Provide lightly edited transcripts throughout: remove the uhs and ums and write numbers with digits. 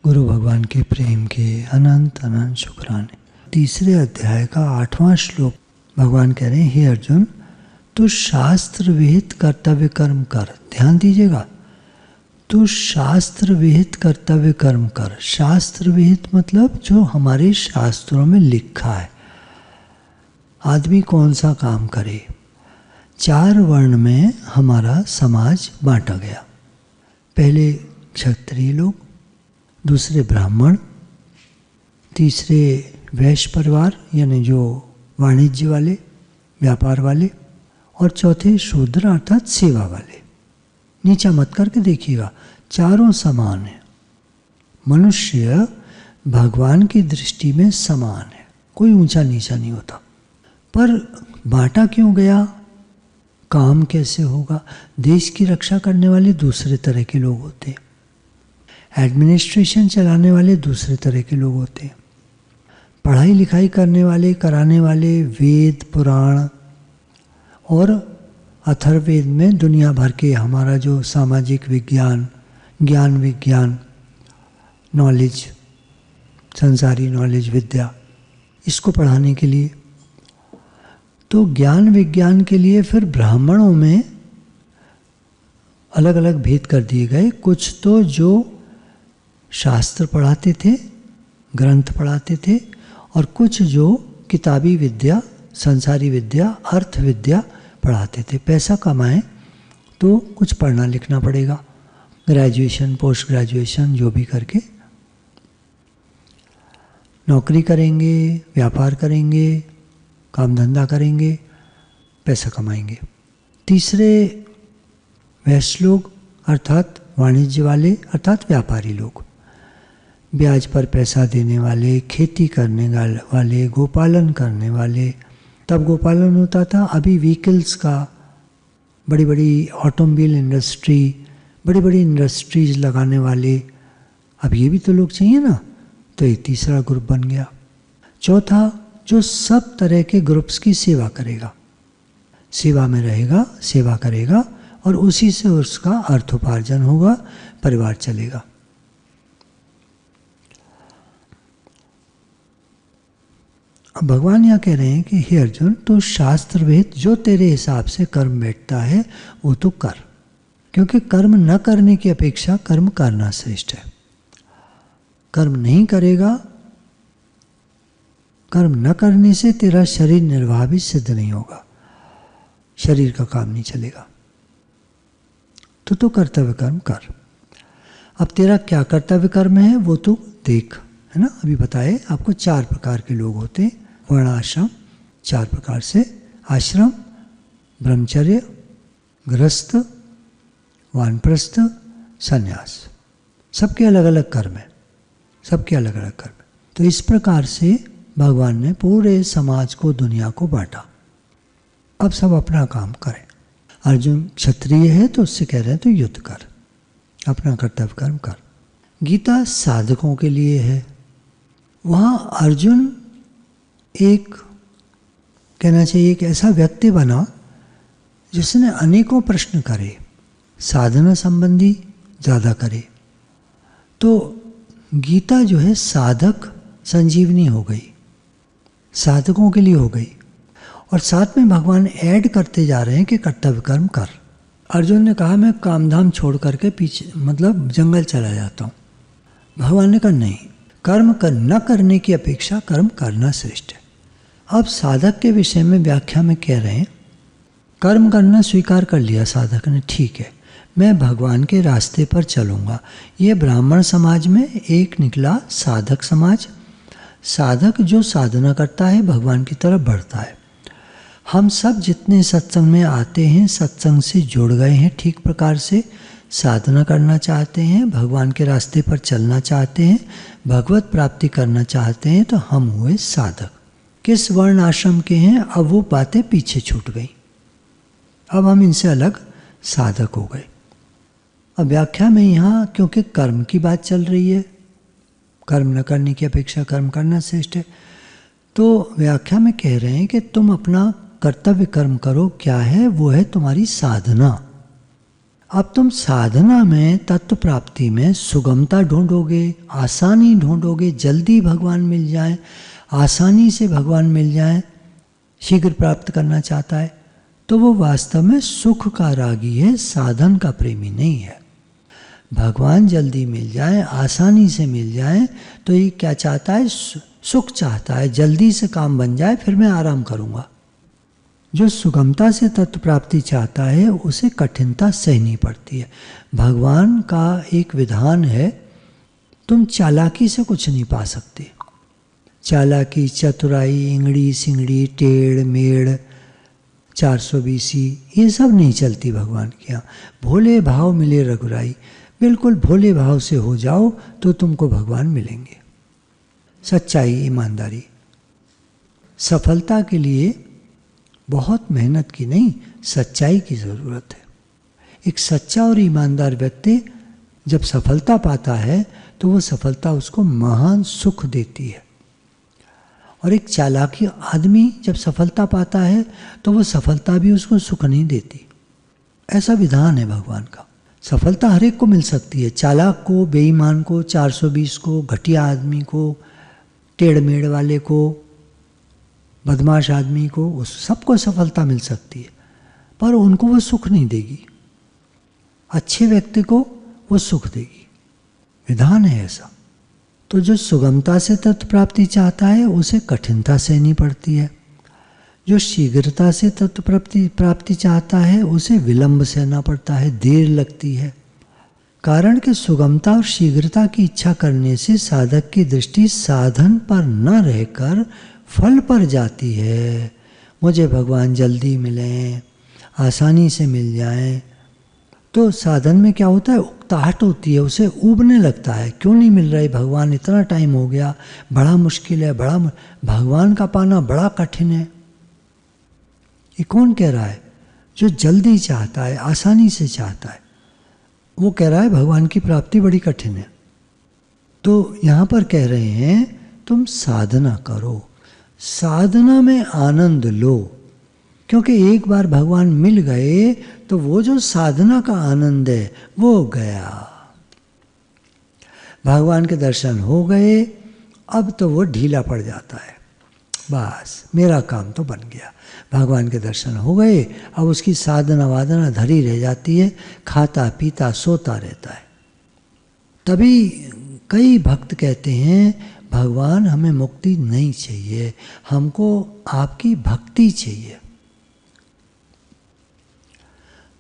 गुरु भगवान के प्रेम के अनंत अनंत शुक्राने। तीसरे अध्याय का 8वां श्लोक भगवान कह रहे हैं, हे अर्जुन, तू शास्त्र विहित कर्तव्य कर्म कर। ध्यान दीजिएगा, तू शास्त्र विहित कर्तव्य कर्म कर। शास्त्र विहित मतलब जो हमारे शास्त्रों में लिखा है। आदमी कौन सा काम करे। 4 वर्ण में हमारा समाज बांटा गया। पहले क्षत्रिय लोग, दूसरे ब्राह्मण, तीसरे वैश्य परिवार यानी जो वाणिज्य वाले, व्यापार वाले, और चौथे शूद्र अर्थात सेवा वाले। नीचा मत करके देखिएगा, चारों समान है। मनुष्य भगवान की दृष्टि में समान है, कोई ऊंचा नीचा नहीं होता। पर बांटा क्यों गया? काम कैसे होगा? देश की रक्षा करने वाले दूसरे तरह के लोग होते हैं, एडमिनिस्ट्रेशन चलाने वाले दूसरे तरह के लोग होते हैं, पढ़ाई लिखाई करने वाले, कराने वाले, वेद पुराण और अथर्ववेद में दुनिया भर के हमारा जो सामाजिक विज्ञान, ज्ञान विज्ञान, नॉलेज, संसारी नॉलेज, विद्या, इसको पढ़ाने के लिए। तो ज्ञान विज्ञान के लिए फिर ब्राह्मणों में अलग अलग भेद कर दिए गए। कुछ तो जो शास्त्र पढ़ाते थे, ग्रंथ पढ़ाते थे, और कुछ जो किताबी विद्या, संसारी विद्या, अर्थ विद्या पढ़ाते थे। पैसा कमाएं तो कुछ पढ़ना लिखना पड़ेगा, ग्रेजुएशन, पोस्ट ग्रेजुएशन जो भी करके नौकरी करेंगे, व्यापार करेंगे, काम धंधा करेंगे, पैसा कमाएंगे। तीसरे वैश्य लोग अर्थात वाणिज्य वाले अर्थात व्यापारी लोग, ब्याज पर पैसा देने वाले, खेती करने वाले, गोपालन करने वाले। तब गोपालन होता था, अभी व्हीकल्स का, बड़ी बड़ी ऑटोमोबाइल इंडस्ट्री, बड़ी बड़ी इंडस्ट्रीज लगाने वाले, अब ये भी तो लोग चाहिए ना। तो ये तीसरा ग्रुप बन गया। चौथा, जो सब तरह के ग्रुप्स की सेवा करेगा, सेवा में रहेगा, सेवा करेगा, और उसी से उसका अर्थोपार्जन होगा, परिवार चलेगा। अब भगवान यहाँ कह रहे हैं कि हे अर्जुन, तो शास्त्र वेद जो तेरे हिसाब से कर्म बैठता है वो तो कर, क्योंकि कर्म न करने की अपेक्षा कर्म करना श्रेष्ठ है। कर्म नहीं करेगा, कर्म न करने से तेरा शरीर निर्वाह भी सिद्ध नहीं होगा, शरीर का काम नहीं चलेगा। तो कर्तव्य कर्म कर। अब तेरा क्या कर्तव्य कर्म है वो तो देख, है ना। अभी बताए आपको 4 प्रकार के लोग होते हैं, वर्णाश्रम, 4 प्रकार से आश्रम, ब्रह्मचर्य, गृहस्थ, वानप्रस्थ, संन्यास। सबके अलग अलग कर्म है, सबके अलग अलग कर्म है। तो इस प्रकार से भगवान ने पूरे समाज को, दुनिया को बांटा। अब सब अपना काम करें। अर्जुन क्षत्रिय है तो उससे कह रहे हैं तो युद्ध कर, अपना कर्तव्य कर्म कर। गीता साधकों के लिए है। वहाँ अर्जुन एक, कहना चाहिए, एक ऐसा व्यक्ति बना जिसने अनेकों प्रश्न करे, साधना संबंधी ज़्यादा करे। तो गीता जो है साधक संजीवनी हो गई, साधकों के लिए हो गई। और साथ में भगवान ऐड करते जा रहे हैं कि कर्तव्य कर्म कर। अर्जुन ने कहा मैं कामधाम छोड़ करके पीछे, मतलब जंगल चला जाता हूँ। भगवान ने कहा नहीं, कर्म न करने की अपेक्षा कर्म करना श्रेष्ठ है। अब साधक के विषय में व्याख्या में कह रहे हैं, कर्म करना स्वीकार कर लिया साधक ने, ठीक है, मैं भगवान के रास्ते पर चलूँगा। ये ब्राह्मण समाज में एक निकला साधक समाज। साधक जो साधना करता है, भगवान की तरफ बढ़ता है। हम सब जितने सत्संग में आते हैं, सत्संग से जुड़ गए हैं, ठीक प्रकार से साधना करना चाहते हैं, भगवान के रास्ते पर चलना चाहते हैं, भगवत प्राप्ति करना चाहते हैं, तो हम हुए साधक। किस वर्ण आश्रम के हैं, अब वो बातें पीछे छूट गई, अब हम इनसे अलग साधक हो गए। अब व्याख्या में यहाँ क्योंकि कर्म की बात चल रही है, कर्म न करने की अपेक्षा कर्म करना श्रेष्ठ है, तो व्याख्या में कह रहे हैं कि तुम अपना कर्तव्य कर्म करो। क्या है वो? है तुम्हारी साधना। अब तुम साधना में, तत्व प्राप्ति में सुगमता ढूंढोगे, आसानी ढूंढोगे, जल्दी भगवान मिल जाए, आसानी से भगवान मिल जाए, शीघ्र प्राप्त करना चाहता है, तो वो वास्तव में सुख का रागी है, साधन का प्रेमी नहीं है। भगवान जल्दी मिल जाए, आसानी से मिल जाए, तो ये क्या चाहता है? सुख चाहता है, जल्दी से काम बन जाए, फिर मैं आराम करूँगा। जो सुगमता से तत्व प्राप्ति चाहता है उसे कठिनता सहनी पड़ती है। भगवान का एक विधान है, तुम चालाकी से कुछ नहीं पा सकते। चालाकी, चतुराई, इंगड़ी सिंगड़ी, टेढ़ मेढ़, 420, ये सब नहीं चलती भगवान के यहाँ। भोले भाव मिले रघुराई, बिल्कुल भोले भाव से हो जाओ तो तुमको भगवान मिलेंगे। सच्चाई, ईमानदारी। सफलता के लिए बहुत मेहनत की नहीं, सच्चाई की ज़रूरत है। एक सच्चा और ईमानदार व्यक्ति जब सफलता पाता है तो वो सफलता उसको महान सुख देती है, और एक चालाकी आदमी जब सफलता पाता है तो वो सफलता भी उसको सुख नहीं देती। ऐसा विधान है भगवान का। सफलता हर एक को मिल सकती है, चालाक को, बेईमान को, 420 को, घटिया आदमी को, टेढ़मेढ़ वाले को, बदमाश आदमी को, उस सबको सफलता मिल सकती है, पर उनको वो सुख नहीं देगी। अच्छे व्यक्ति को वो सुख देगी। विधान है ऐसा। तो जो सुगमता से तत्व प्राप्ति चाहता है उसे कठिनता सहनी पड़ती है। जो शीघ्रता से तत्व प्राप्ति चाहता है उसे विलंब सहना पड़ता है, देर लगती है। कारण कि सुगमता और शीघ्रता की इच्छा करने से साधक की दृष्टि साधन पर न रहकर फल पर जाती है। मुझे भगवान जल्दी मिलें, आसानी से मिल जाएं, तो साधन में क्या होता है? उकताहट होती है, उसे ऊबने लगता है, क्यों नहीं मिल रहे भगवान, इतना टाइम हो गया, बड़ा मुश्किल है, भगवान का पाना बड़ा कठिन है। ये कौन कह रहा है? जो जल्दी चाहता है, आसानी से चाहता है, वो कह रहा है भगवान की प्राप्ति बड़ी कठिन है। तो यहाँ पर कह रहे हैं तुम साधना करो, साधना में आनंद लो, क्योंकि एक बार भगवान मिल गए तो वो जो साधना का आनंद है वो गया। भगवान के दर्शन हो गए, अब तो वो ढीला पड़ जाता है, बस मेरा काम तो बन गया। भगवान के दर्शन हो गए, अब उसकी साधना वादना धरी रह जाती है, खाता पीता सोता रहता है। तभी कई भक्त कहते हैं भगवान हमें मुक्ति नहीं चाहिए, हमको आपकी भक्ति चाहिए।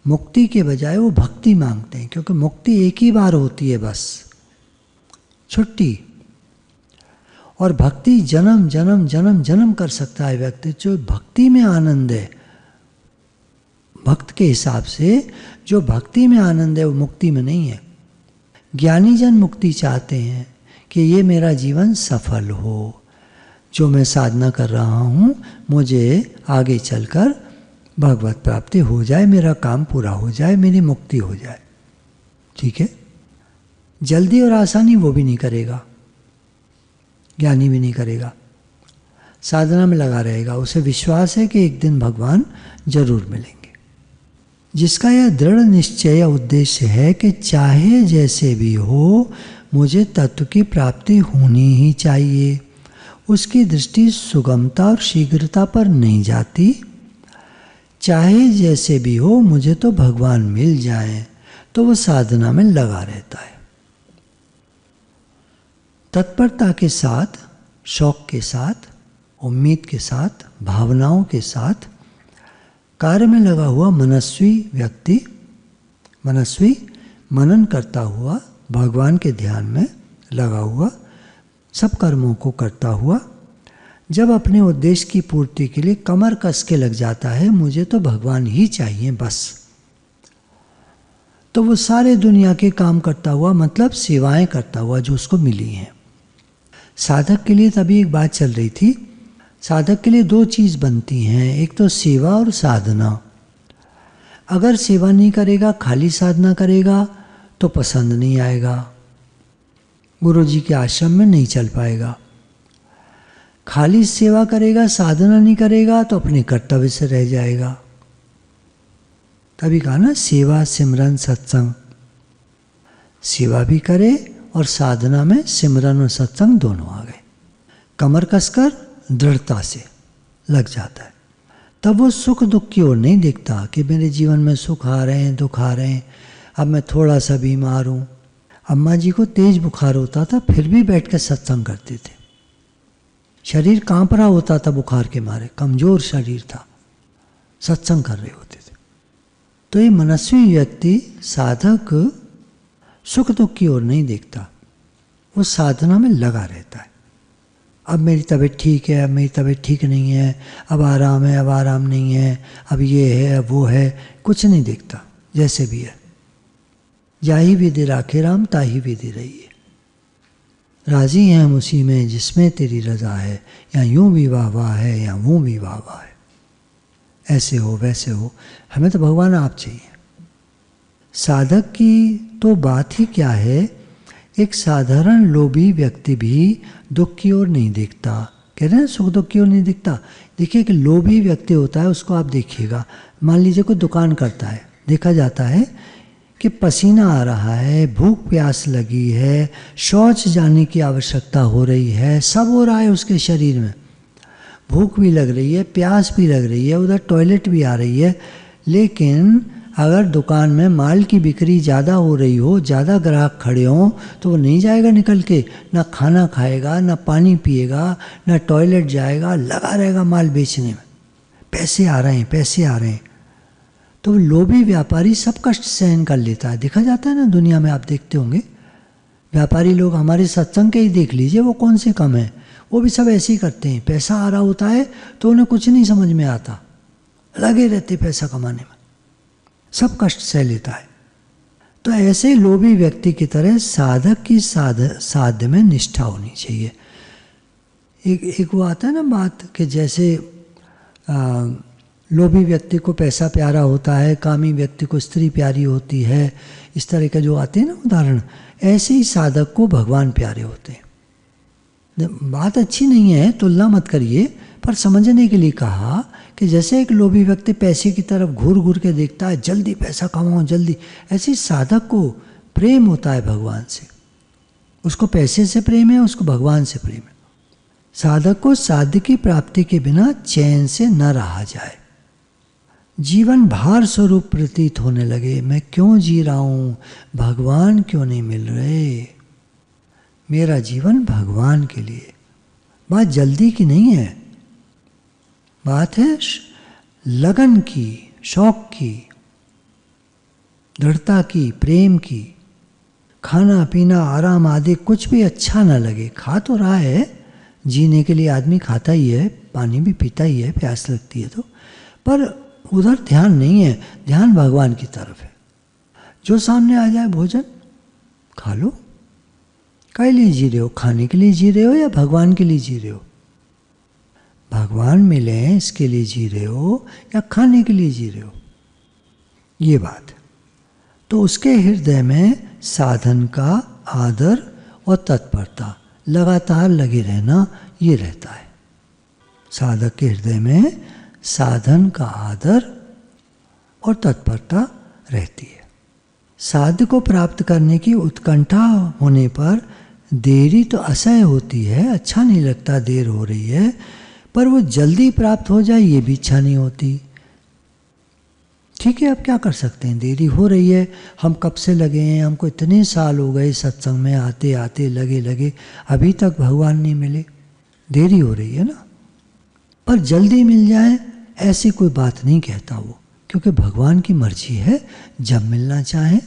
मुक्ति के बजाय वो भक्ति मांगते हैं, क्योंकि मुक्ति एक ही बार होती है, बस छुट्टी। और भक्ति जन्म जन्म जन्म जन्म कर सकता है व्यक्ति। जो भक्ति में आनंद है, भक्त के हिसाब से जो भक्ति में आनंद है वो मुक्ति में नहीं है। ज्ञानी जन मुक्ति चाहते हैं कि ये मेरा जीवन सफल हो, जो मैं साधना कर रहा हूँ मुझे आगे चलकर भगवत प्राप्ति हो जाए, मेरा काम पूरा हो जाए, मेरी मुक्ति हो जाए। ठीक है, जल्दी और आसानी वो भी नहीं करेगा, ज्ञानी भी नहीं करेगा, साधना में लगा रहेगा। उसे विश्वास है कि एक दिन भगवान जरूर मिलेंगे। जिसका यह दृढ़ निश्चय या उद्देश्य है कि चाहे जैसे भी हो मुझे तत्व की प्राप्ति होनी ही चाहिए, उसकी दृष्टि सुगमता और शीघ्रता पर नहीं जाती। चाहे जैसे भी हो मुझे तो भगवान मिल जाए, तो वो साधना में लगा रहता है। तत्परता के साथ, शौक के साथ, उम्मीद के साथ, भावनाओं के साथ कार्य में लगा हुआ मनस्वी व्यक्ति, मनस्वी मनन करता हुआ, भगवान के ध्यान में लगा हुआ, सब कर्मों को करता हुआ, जब अपने उद्देश्य की पूर्ति के लिए कमर कस के लग जाता है, मुझे तो भगवान ही चाहिए बस, तो वो सारे दुनिया के काम करता हुआ, मतलब सेवाएं करता हुआ जो उसको मिली हैं। साधक के लिए तभी एक बात चल रही थी, साधक के लिए दो चीज़ बनती हैं, एक तो सेवा और साधना। अगर सेवा नहीं करेगा, खाली साधना करेगा तो पसंद नहीं आएगा, गुरु जी के आश्रम में नहीं चल पाएगा। खाली सेवा करेगा, साधना नहीं करेगा तो अपने कर्तव्य से रह जाएगा। तभी कहा ना सेवा सिमरन सत्संग, सेवा भी करे और साधना में सिमरन और सत्संग दोनों आ गए। कमर कसकर दृढ़ता से लग जाता है, तब वो सुख दुख की ओर नहीं देखता कि मेरे जीवन में सुख आ रहे हैं दुख आ रहे हैं। अब मैं थोड़ा सा बीमार हूँ, अम्मा जी को तेज बुखार होता था फिर भी बैठ कर सत्संग करते थे, शरीर कांप रहा होता था बुखार के मारे, कमजोर शरीर था, सत्संग कर रहे होते थे। तो ये मनस्वी व्यक्ति साधक सुख दुख की ओर नहीं देखता, वो साधना में लगा रहता है। अब मेरी तबीयत ठीक है, अब मेरी तबीयत ठीक नहीं है, अब आराम है, अब आराम नहीं है, अब ये है, अब वो है, कुछ नहीं देखता, जैसे भी है। जाही विधि राखे राम ताही विधि रही है, राजी हैं हम उसी में जिसमें तेरी रजा है, या यूं भी वाह वाह है या वो भी वाह वाह है। ऐसे हो वैसे हो, हमें तो भगवान आप चाहिए। साधक की तो बात ही क्या है, एक साधारण लोभी व्यक्ति भी दुख की ओर नहीं देखता। कह रहे हैं सुख दुख की ओर नहीं दिखता। देखिए कि लोभी व्यक्ति होता है, उसको आप देखिएगा, मान लीजिए कोई दुकान करता है, देखा जाता है कि पसीना आ रहा है, भूख प्यास लगी है, शौच जाने की आवश्यकता हो रही है, सब हो रहा है उसके शरीर में, भूख भी लग रही है, प्यास भी लग रही है, उधर टॉयलेट भी आ रही है। लेकिन अगर दुकान में माल की बिक्री ज़्यादा हो रही हो, ज़्यादा ग्राहक खड़े हों, तो वो नहीं जाएगा निकल के, ना खाना खाएगा, ना पानी पिएगा, ना टॉयलेट जाएगा, लगा रहेगा माल बेचने में। पैसे आ रहे हैं, पैसे आ रहे हैं। तो लोभी व्यापारी सब कष्ट सहन कर लेता है। देखा जाता है ना दुनिया में, आप देखते होंगे व्यापारी लोग, हमारे सत्संग के ही देख लीजिए, वो कौन से कम हैं, वो भी सब ऐसे ही करते हैं। पैसा आ रहा होता है तो उन्हें कुछ नहीं समझ में आता, लगे रहते पैसा कमाने में, सब कष्ट सह लेता है। तो ऐसे लोभी व्यक्ति की तरह साधक की साध्य में निष्ठा होनी चाहिए। एक वो आता है ना बात कि जैसे लोभी व्यक्ति को पैसा प्यारा होता है, कामी व्यक्ति को स्त्री प्यारी होती है, इस तरह के जो आते हैं ना उदाहरण, ऐसे ही साधक को भगवान प्यारे होते हैं। बात अच्छी नहीं है, तुलना मत करिए, पर समझने के लिए कहा कि जैसे एक लोभी व्यक्ति पैसे की तरफ घूर घूर के देखता है, जल्दी पैसा कमाओ जल्दी, ऐसे ही साधक को प्रेम होता है भगवान से। उसको पैसे से प्रेम है, उसको भगवान से प्रेम है। साधक को साध्य की प्राप्ति के बिना चैन से न रहा जाए। जीवन भार स्वरूप प्रतीत होने लगे, मैं क्यों जी रहा हूँ, भगवान क्यों नहीं मिल रहे। मेरा जीवन भगवान के लिए। बात जल्दी की नहीं है, बात है लगन की, शौक की, दृढ़ता की, प्रेम की। खाना पीना आराम आदि कुछ भी अच्छा ना लगे, खा तो रहा है, जीने के लिए आदमी खाता ही है, पानी भी पीता ही है, प्यास लगती है तो, पर उधर ध्यान नहीं है, ध्यान भगवान की तरफ है। जो सामने आ जाए भोजन खा लो। काहे लिए जी रहे हो, खाने के लिए जी रहे हो या भगवान के लिए जी रहे हो। भगवान मिले इसके लिए जी रहे हो या खाने के लिए जी रहे हो, ये बात है। तो उसके हृदय में साधन का आदर और तत्परता, लगातार लगे रहना, ये रहता है। साधक के हृदय में साधन का आदर और तत्परता रहती है। साध्य को प्राप्त करने की उत्कंठा होने पर देरी तो असह्य होती है, अच्छा नहीं लगता देर हो रही है, पर वो जल्दी प्राप्त हो जाए ये भी इच्छा नहीं होती। ठीक है, अब क्या कर सकते हैं, देरी हो रही है, हम कब से लगे हैं, हमको इतने साल हो गए सत्संग में आते आते लगे अभी तक भगवान नहीं मिले, देरी हो रही है ना। पर जल्दी मिल जाए ऐसी कोई बात नहीं कहता वो, क्योंकि भगवान की मर्जी है, जब मिलना चाहे।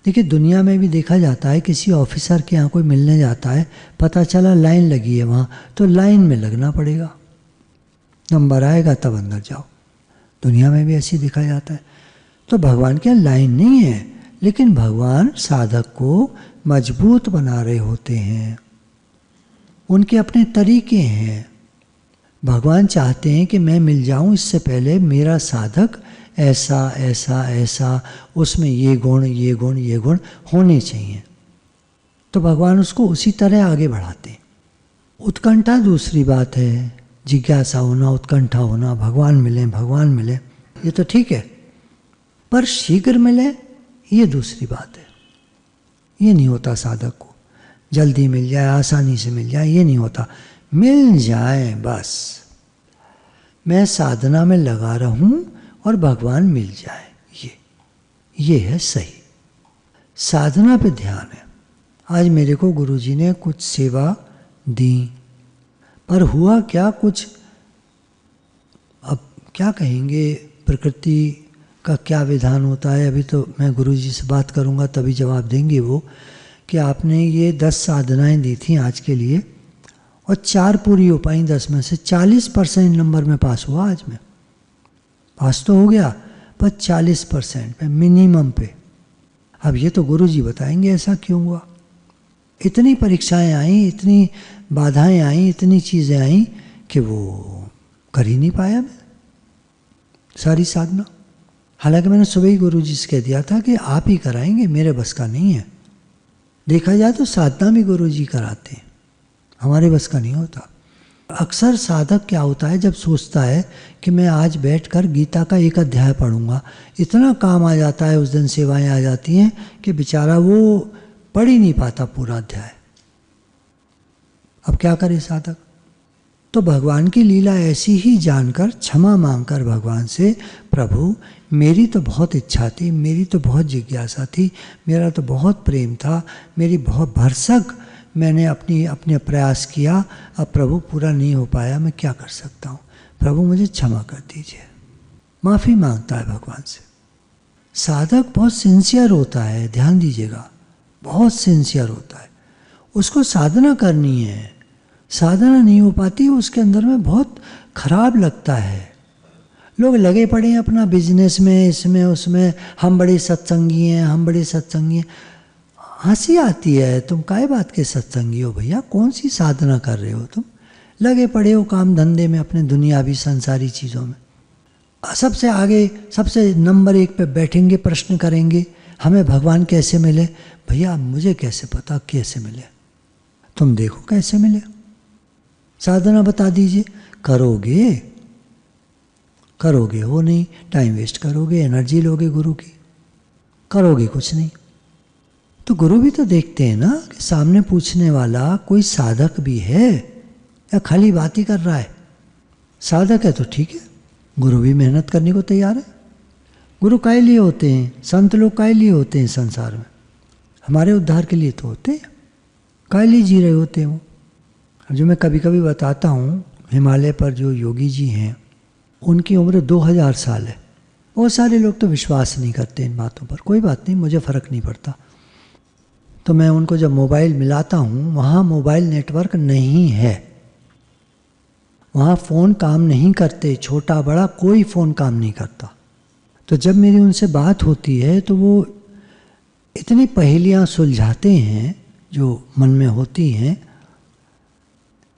देखिए दुनिया में भी देखा जाता है, किसी ऑफिसर के यहाँ कोई मिलने जाता है, पता चला लाइन लगी है वहाँ, तो लाइन में लगना पड़ेगा, नंबर आएगा तब अंदर जाओ। दुनिया में भी ऐसे देखा जाता है। तो भगवान के यहाँ लाइन नहीं है, लेकिन भगवान साधक को मजबूत बना रहे होते हैं, उनके अपने तरीके हैं। भगवान चाहते हैं कि मैं मिल जाऊं, इससे पहले मेरा साधक ऐसा ऐसा ऐसा, उसमें ये गुण ये गुण ये गुण होने चाहिए, तो भगवान उसको उसी तरह आगे बढ़ाते हैं। उत्कंठा दूसरी बात है, जिज्ञासा होना, उत्कंठा होना, भगवान मिले ये तो ठीक है, पर शीघ्र मिले ये दूसरी बात है। ये नहीं होता साधक को, जल्दी मिल जाए, आसानी से मिल जाए, ये नहीं होता। मिल जाए बस, मैं साधना में लगा रहूं और भगवान मिल जाए, ये है सही। साधना पे ध्यान है। आज मेरे को गुरुजी ने कुछ सेवा दी, पर हुआ क्या, कुछ अब क्या कहेंगे, प्रकृति का क्या विधान होता है। अभी तो मैं गुरुजी से बात करूंगा तभी जवाब देंगे वो, कि आपने ये 10 साधनाएं दी थी आज के लिए और 4 पूरी हो पाई 10 में से। 40% नंबर में पास हुआ आज मैं। पास तो हो गया पर 40% पे, मिनिमम पे। अब ये तो गुरुजी बताएंगे ऐसा क्यों हुआ। इतनी परीक्षाएं आई, इतनी बाधाएं आई, इतनी चीज़ें आई कि वो कर ही नहीं पाया मैं सारी साधना। हालांकि मैंने सुबह ही गुरुजी से कह दिया था कि आप ही कराएंगे, मेरे बस का नहीं है। देखा जाए तो साधना भी गुरुजी कराते हैं, हमारे बस का नहीं होता। अक्सर साधक क्या होता है, जब सोचता है कि मैं आज बैठकर गीता का एक अध्याय पढ़ूंगा, इतना काम आ जाता है, उस दिन सेवाएं आ जाती हैं कि बेचारा वो पढ़ ही नहीं पाता पूरा अध्याय। अब क्या करे साधक। तो भगवान की लीला ऐसी ही जानकर, क्षमा मांगकर भगवान से, प्रभु मेरी तो बहुत इच्छा थी, मेरी तो बहुत जिज्ञासा थी, मेरा तो बहुत प्रेम था, मेरी बहुत भरसक मैंने अपने प्रयास किया, अब प्रभु पूरा नहीं हो पाया, मैं क्या कर सकता हूँ, प्रभु मुझे क्षमा कर दीजिए। माफ़ी मांगता है भगवान से। साधक बहुत सिंसियर होता है, ध्यान दीजिएगा, बहुत सिंसियर होता है। उसको साधना करनी है, साधना नहीं हो पाती, उसके अंदर में बहुत खराब लगता है। लोग लगे पड़े हैं अपना बिजनेस में, इसमें उसमें, हम बड़े सत्संगी हैं, हम बड़े सत्संगी हैं। हंसी आती है, तुम काहे बात के सत्संगी हो भैया, कौन सी साधना कर रहे हो तुम। लगे पड़े हो काम धंधे में, अपने दुनियावी संसारी चीज़ों में। सबसे आगे, सबसे नंबर 1 पे बैठेंगे, प्रश्न करेंगे हमें भगवान कैसे मिले। भैया मुझे कैसे पता कैसे मिले, तुम देखो कैसे मिले, साधना बता दीजिए। करोगे हो नहीं, टाइम वेस्ट करोगे, एनर्जी लोगे गुरु की, करोगे कुछ नहीं। तो गुरु भी तो देखते हैं ना कि सामने पूछने वाला कोई साधक भी है या खाली बात ही कर रहा है। साधक है तो ठीक है, गुरु भी मेहनत करने को तैयार है। गुरु काहे लिए होते हैं, संत लोग काहे लिए होते हैं संसार में, हमारे उद्धार के लिए तो होते हैं। काहे लिए जी रहे होते हैं वो। जो मैं कभी कभी बताता हूँ, हिमालय पर जो योगी जी हैं उनकी उम्र 2000 साल है। बहुत सारे लोग तो विश्वास नहीं करते इन बातों पर, कोई बात नहीं, मुझे फ़र्क नहीं पड़ता। तो मैं उनको जब मोबाइल मिलाता हूँ, वहाँ मोबाइल नेटवर्क नहीं है, वहाँ फ़ोन काम नहीं करते, छोटा बड़ा कोई फ़ोन काम नहीं करता। तो जब मेरी उनसे बात होती है तो वो इतनी पहेलियाँ सुलझाते हैं जो मन में होती हैं,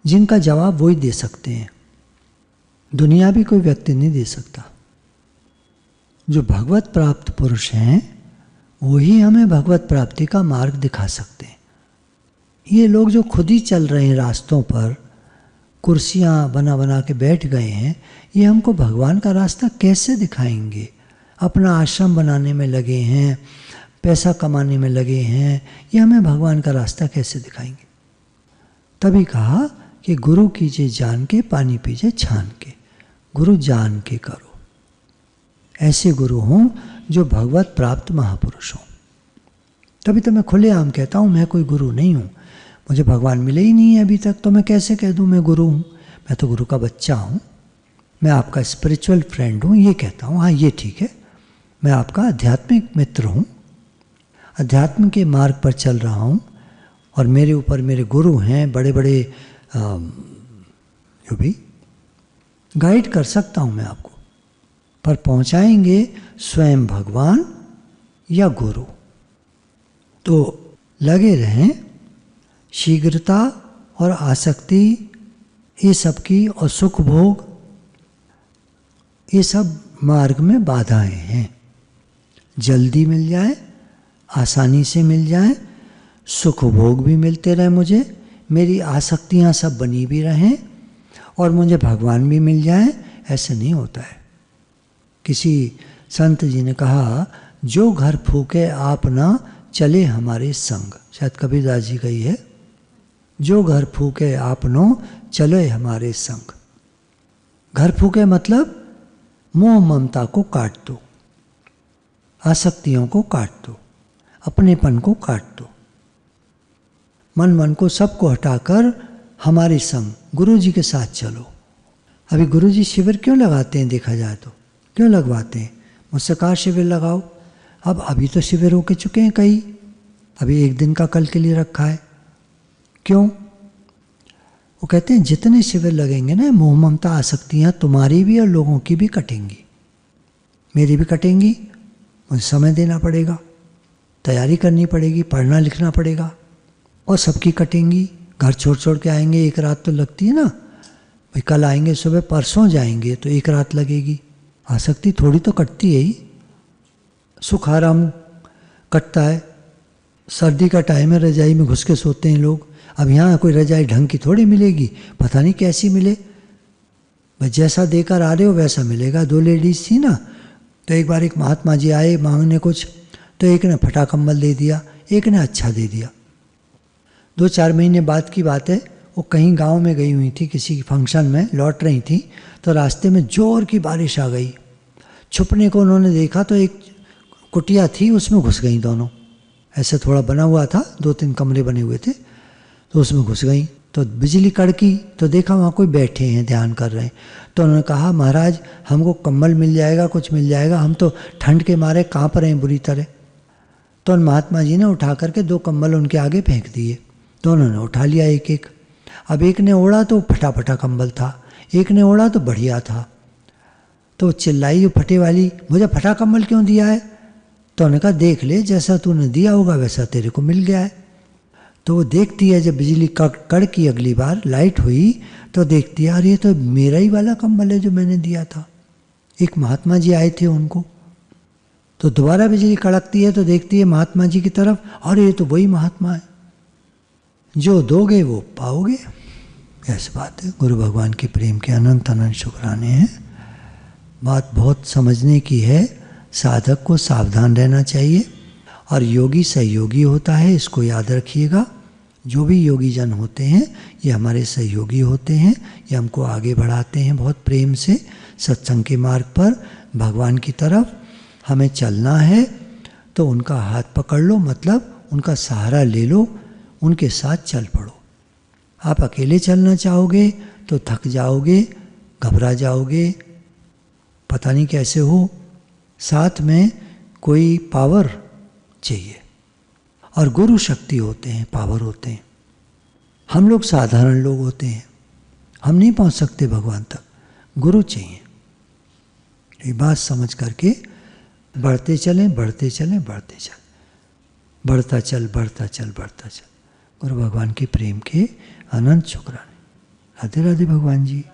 जिनका जवाब वही दे सकते हैं, दुनिया भी कोई व्यक्ति नहीं दे सकता। जो भगवत प्राप्त पुरुष हैं वही हमें भगवत प्राप्ति का मार्ग दिखा सकते हैं। ये लोग जो खुद ही चल रहे हैं रास्तों पर, कुर्सियाँ बना बना के बैठ गए हैं, ये हमको भगवान का रास्ता कैसे दिखाएंगे। अपना आश्रम बनाने में लगे हैं, पैसा कमाने में लगे हैं, ये हमें भगवान का रास्ता कैसे दिखाएंगे। तभी कहा कि गुरु कीजिए जान के, पानी पीजिए छान के। गुरु जान के करो, ऐसे गुरु हों जो भगवत प्राप्त महापुरुष हों। तभी तो मैं खुलेआम कहता हूँ मैं कोई गुरु नहीं हूँ, मुझे भगवान मिले ही नहीं है अभी तक, तो मैं कैसे कह दूँ मैं गुरु हूँ। मैं तो गुरु का बच्चा हूँ, मैं आपका स्पिरिचुअल फ्रेंड हूँ, ये कहता हूँ। हाँ ये ठीक है, मैं आपका आध्यात्मिक मित्र हूँ, अध्यात्म के मार्ग पर चल रहा हूँ और मेरे ऊपर मेरे गुरु हैं, बड़े बड़े जो भी गाइड कर सकता हूँ मैं आपको, पर पहुँचाएंगे स्वयं भगवान या गुरु। तो लगे रहें, शीघ्रता और आसक्ति ये सब की, और सुख भोग, ये सब मार्ग में बाधाएं हैं। जल्दी मिल जाए, आसानी से मिल जाए, सुख भोग भी मिलते रहे मुझे, मेरी आसक्तियाँ सब बनी भी रहें और मुझे भगवान भी मिल जाए, ऐसे नहीं होता है। किसी संत जी ने कहा, जो घर फूके आप ना चले हमारे संग। शायद कबीरदास जी का ही है, जो घर फूके आप नो चले हमारे संग। घर फूके मतलब मोह ममता को काट दो, आसक्तियों को काट दो, अपनेपन को काट दो, मन को सबको हटाकर हमारे संग गुरु जी के साथ चलो। अभी गुरु जी शिविर क्यों लगाते हैं, देखा जाए तो क्यों लगवाते हैं? मुझसे कहा शिविर लगाओ। अब अभी तो शिविर होके चुके हैं कई, अभी एक दिन का कल के लिए रखा है। क्यों? वो कहते हैं जितने शिविर लगेंगे ना, मोह ममता आसक्तियाँ तुम्हारी भी और लोगों की भी कटेंगी, मेरी भी कटेंगी। मुझे समय देना पड़ेगा, तैयारी करनी पड़ेगी, पढ़ना लिखना पड़ेगा, और सबकी कटेंगी। घर छोड़ छोड़ के आएंगे, एक रात तो लगती है ना भाई। कल आएंगे सुबह, परसों जाएंगे तो एक रात लगेगी। आसक्ति थोड़ी तो कटती है ही, सुख आराम कटता है। सर्दी का टाइम है, रजाई में घुस के सोते हैं लोग। अब यहाँ कोई रजाई ढंग की थोड़ी मिलेगी, पता नहीं कैसी मिले। भाई जैसा देकर आ रहे हो वैसा मिलेगा। 2 लेडीज़ थी ना, तो एक बार एक महात्मा जी आए मांगने कुछ, तो एक ने फटा कंबल दे दिया, एक ने अच्छा दे दिया। 2-4 महीने बाद की बात है, वो कहीं गांव में गई हुई थी, किसी फंक्शन में लौट रही थी, तो रास्ते में जोर की बारिश आ गई। छुपने को उन्होंने देखा तो एक कुटिया थी, उसमें घुस गई दोनों। ऐसे थोड़ा बना हुआ था, 2-3 कमरे बने हुए थे, तो उसमें घुस गई। तो बिजली कड़की तो देखा वहाँ कोई बैठे हैं, ध्यान कर रहे हैं। तो उन्होंने कहा, महाराज हमको कंबल मिल जाएगा, कुछ मिल जाएगा, हम तो ठंड के मारे काँप रहे हैं बुरी तरह। तो उन महात्मा जी ने उठा करके 2 कंबल उनके आगे फेंक दिए। तो उन्होंने उठा लिया एक एक। अब एक ने ओढ़ा तो फटा फटा कंबल था, एक ने ओढ़ा तो बढ़िया था। तो चिल्लाई फटे वाली, मुझे फटा कंबल क्यों दिया है? तो उन्होंने कहा, देख ले, जैसा तूने दिया होगा वैसा तेरे को मिल गया है। तो वो देखती है, जब बिजली कड़की अगली बार लाइट हुई तो देखती है, अरे ये तो मेरा ही वाला कंबल है जो मैंने दिया था। एक महात्मा जी आए थे उनको। तो दोबारा बिजली कड़कती है तो देखती है महात्मा जी की तरफ, अरे ये तो वही महात्मा है। जो दोगे वो पाओगे, ऐसी बात है। गुरु भगवान के प्रेम के अनंत अनंत शुक्राने हैं। बात बहुत समझने की है, साधक को सावधान रहना चाहिए। और योगी सहयोगी होता है, इसको याद रखिएगा। जो भी योगी जन होते हैं ये हमारे सहयोगी होते हैं, ये हमको आगे बढ़ाते हैं बहुत प्रेम से सत्संग के मार्ग पर, भगवान की तरफ हमें चलना है। तो उनका हाथ पकड़ लो, मतलब उनका सहारा ले लो, उनके साथ चल पड़ो। आप अकेले चलना चाहोगे तो थक जाओगे, घबरा जाओगे, पता नहीं कैसे हो। साथ में कोई पावर चाहिए, और गुरु शक्ति होते हैं, पावर होते हैं। हम लोग साधारण लोग होते हैं, हम नहीं पहुंच सकते भगवान तक, गुरु चाहिए। ये बात समझ करके बढ़ते चलें, बढ़ते चलें, बढ़ते चलें, बढ़ता चल, बढ़ता चल, बढ़ता चल। गुरु भगवान के प्रेम के अनंत शुक्राने। राधे राधे भगवान जी।